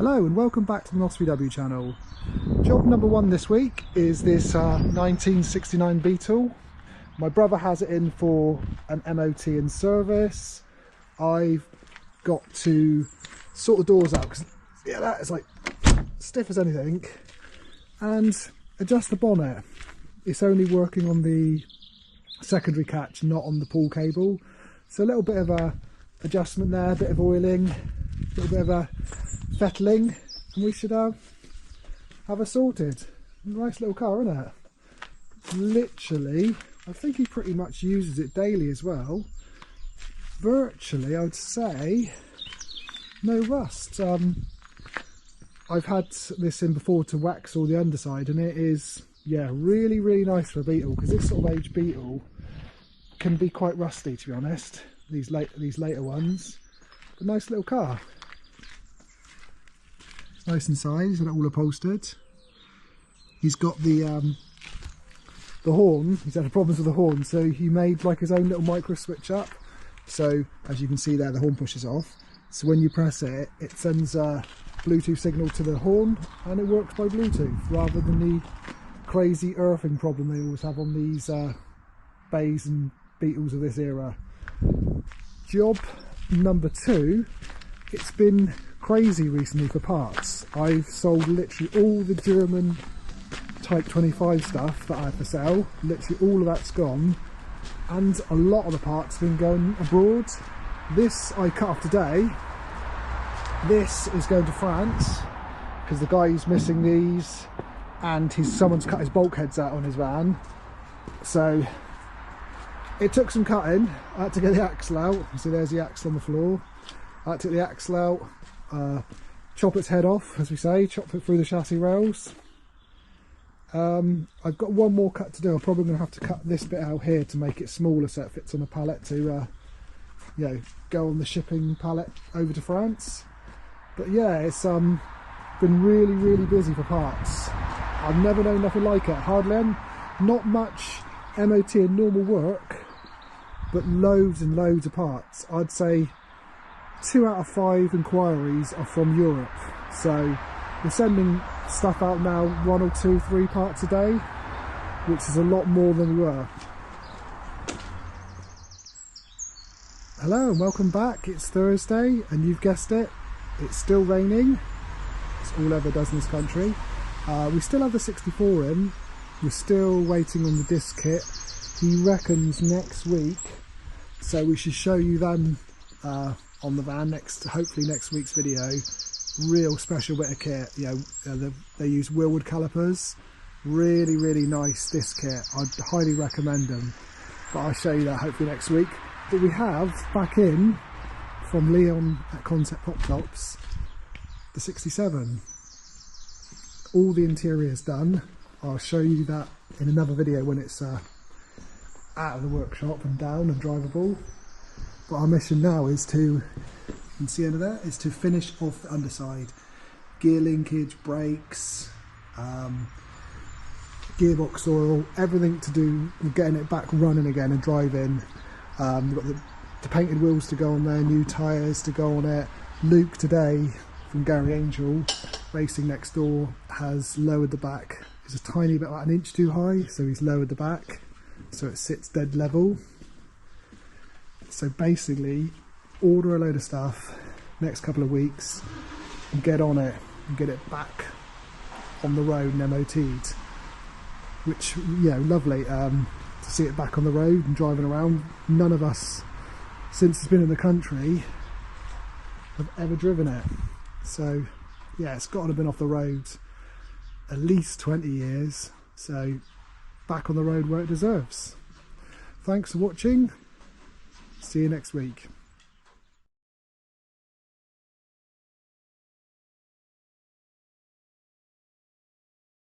Hello and welcome back to the NOS VW channel. Job number one this week is this 1969 Beetle. My brother has it in for an MOT and service. I've got to sort the doors out because that is like stiff as anything, and adjust the bonnet. It's only working on the secondary catch, not on the pull cable. So a little bit of a adjustment there, a bit of oiling, a little bit of a fettling, and we should have her sorted. Nice little car, isn't it? Literally, I think he pretty much uses it daily as well. Virtually, I would say, no rust. I've had this in before to wax all the underside, and it is, yeah, really nice for a Beetle, because this sort of age Beetle can be quite rusty, to be honest. These later ones, but nice little car. Nice inside, he's got it all upholstered. He's got the horn, he's had problems with the horn, so he made like his own little micro switch up. So as you can see there, the horn pushes off. So when you press it, it sends a Bluetooth signal to the horn, and it works by Bluetooth, rather than the crazy earthing problem they always have on these Bays and Beetles of this era. Job number two, it's been crazy recently for parts. I've sold literally all the German Type 25 stuff that I had for sale. Literally all of that's gone, and a lot of the parts have been going abroad. This I cut off today. This is going to France because the guy who's missing these, and someone's cut his bulkheads out on his van. So it took some cutting. I had to get the axle out. So there's the axle on the floor. I took the axle out, chop its head off, as we say, chop it through the chassis rails. I've got one more cut to do. I'm probably going to have to cut this bit out here to make it smaller so it fits on a pallet to, you know, go on the shipping pallet over to France. But yeah, it's been really busy for parts. I've never known nothing like it. Hardly not much MOT and normal work, but loads and loads of parts. I'd say 2 out of 5 inquiries are from Europe. So we're sending stuff out now 1 or 2, 3 parts a day, which is a lot more than we were. Hello and welcome back. It's Thursday, and you've guessed it, it's still raining. It's all ever does in this country. We still have the 64 in. We're still waiting on the disc kit. He reckons next week, so we should show you them on the van hopefully next week's video. Real special bit of kit. You know, they use Wilwood calipers. Really nice disc kit. I'd highly recommend them, but I'll show you that hopefully next week. But we have back in from Leon at Concept Pop Tops the 67. All the interior's done. I'll show you that in another video when it's out of the workshop and down and drivable. But our mission now is to, you can see under there, is to finish off the underside. Gear linkage, brakes, gearbox oil, everything to do with getting it back running again and driving. We've got the painted wheels to go on there, new tyres to go on it. Luke today from Gary Angel Racing next door has lowered the back. It's a tiny bit, about 1 inch too high, so he's lowered the back so it sits dead level. So basically, order a load of stuff next couple of weeks and get on it and get it back on the road and MOT'd. Which, yeah, lovely to see it back on the road and driving around. None of us, since it's been in the country, have ever driven it. So yeah, it's got to have been off the road at least 20 years. So back on the road where it deserves. Thanks for watching. See you next week.